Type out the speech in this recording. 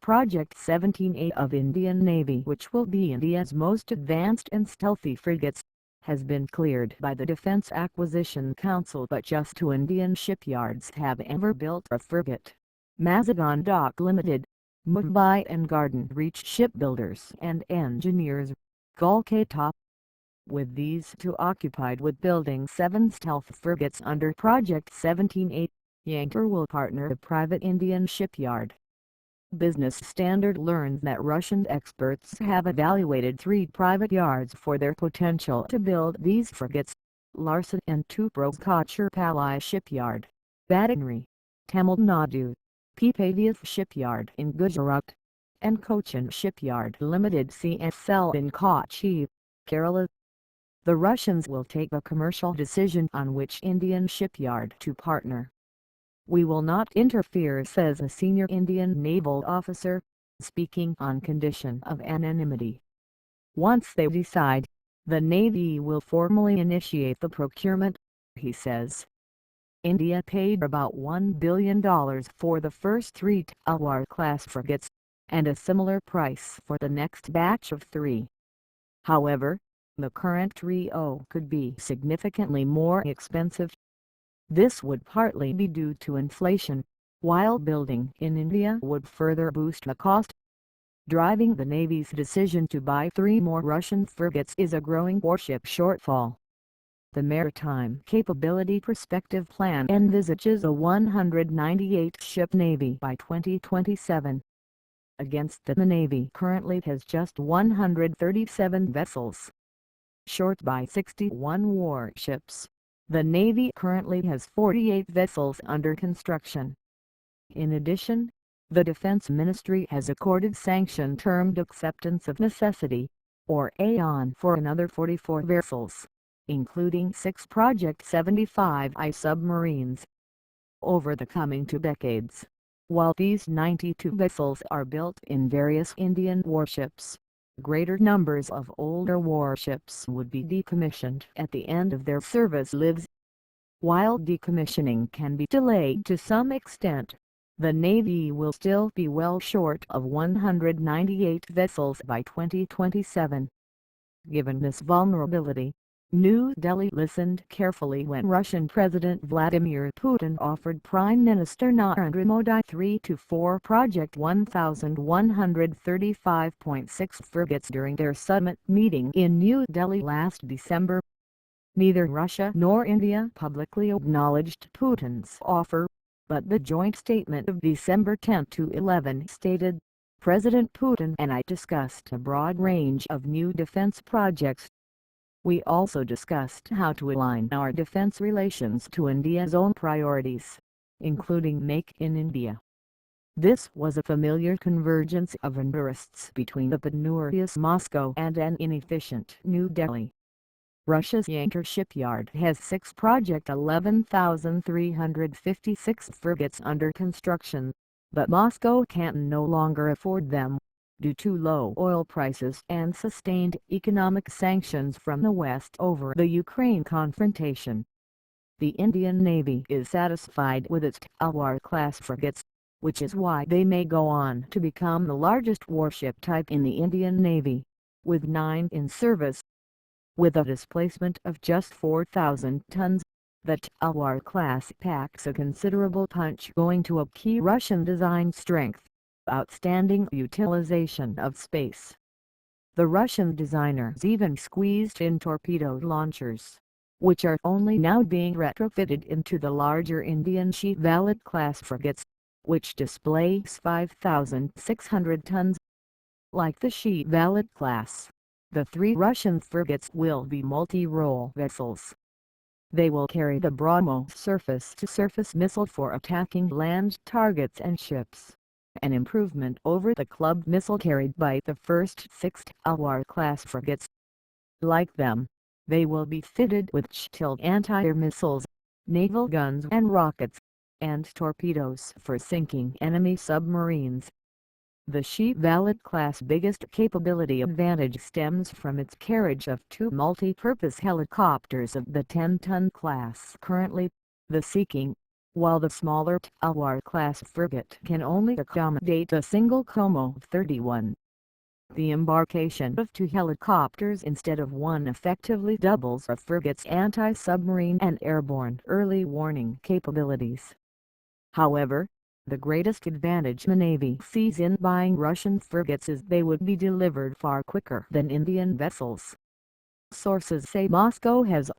Project 17A of Indian Navy, which will be India's most advanced and stealthy frigates, has been cleared by the Defence Acquisition Council, but just 2 Indian shipyards have ever built a frigate: Mazagon Dock Limited, Mumbai, and Garden Reach Shipbuilders and Engineers, Kolkata. With these 2 occupied with building 7 stealth frigates under Project 17A, Yanker will partner a private Indian shipyard. Business Standard learns that Russian experts have evaluated 3 private yards for their potential to build these frigates: Larsen and Tuprokachirpally Shipyard, Batanri, Tamil Nadu; Pipavav Shipyard in Gujarat; and Cochin Shipyard Limited CSL in Kochi, Kerala. The Russians will take a commercial decision on which Indian shipyard to partner. "We will not interfere," says a senior Indian naval officer, speaking on condition of anonymity. "Once they decide, the Navy will formally initiate the procurement," he says. India paid about $1 billion for the first 3 Talwar-class frigates, and a similar price for the next batch of 3. However, the current trio could be significantly more expensive. This would partly be due to inflation, while building in India would further boost the cost. Driving the Navy's decision to buy 3 more Russian frigates is a growing warship shortfall. The Maritime Capability Perspective Plan envisages a 198-ship Navy by 2027. Against that, the Navy currently has just 137 vessels. Short by 61 warships, the Navy currently has 48 vessels under construction. In addition, the Defense Ministry has accorded sanction termed Acceptance of Necessity, or AON, for another 44 vessels, including 6 Project 75I submarines. Over the coming 2 decades, while these 92 vessels are built in various Indian warships, greater numbers of older warships would be decommissioned at the end of their service lives. While decommissioning can be delayed to some extent, the Navy will still be well short of 198 vessels by 2027. Given this vulnerability, New Delhi listened carefully when Russian President Vladimir Putin offered Prime Minister Narendra Modi 3 to 4 Project 1135.6 frigates during their summit meeting in New Delhi last December. Neither Russia nor India publicly acknowledged Putin's offer, but the joint statement of December 10 to 11 stated, "President Putin and I discussed a broad range of new defense projects. We also discussed how to align our defense relations to India's own priorities, including Make in India." This was a familiar convergence of interests between the penurious Moscow and an inefficient New Delhi. Russia's Yanker shipyard has 6 Project 11,356 frigates under construction, but Moscow can no longer afford them, due to low oil prices and sustained economic sanctions from the West over the Ukraine confrontation. The Indian Navy is satisfied with its Talwar-class frigates, which is why they may go on to become the largest warship type in the Indian Navy, with 9 in service. With a displacement of just 4,000 tons, the Talwar class packs a considerable punch, going to a key Russian design strength: outstanding utilization of space. The Russian designers even squeezed in torpedo launchers, which are only now being retrofitted into the larger Indian Shipyard class frigates, which displace 5,600 tons. Like the Shipyard class, the 3 Russian frigates will be multi-role vessels. They will carry the BrahMos surface-to-surface missile for attacking land targets and ships, an improvement over the club missile carried by the first 6 Talwar-class frigates. Like them, they will be fitted with SHTIL anti-air missiles, naval guns and rockets, and torpedoes for sinking enemy submarines. The Shipyard class' biggest capability advantage stems from its carriage of 2 multi-purpose helicopters of the 10-ton class currently, the Sea King, while the smaller Talwar-class frigate can only accommodate a single Como-31. The embarkation of 2 helicopters instead of 1 effectively doubles a frigate's anti-submarine and airborne early warning capabilities. However, the greatest advantage the Navy sees in buying Russian frigates is they would be delivered far quicker than Indian vessels. Sources say Moscow has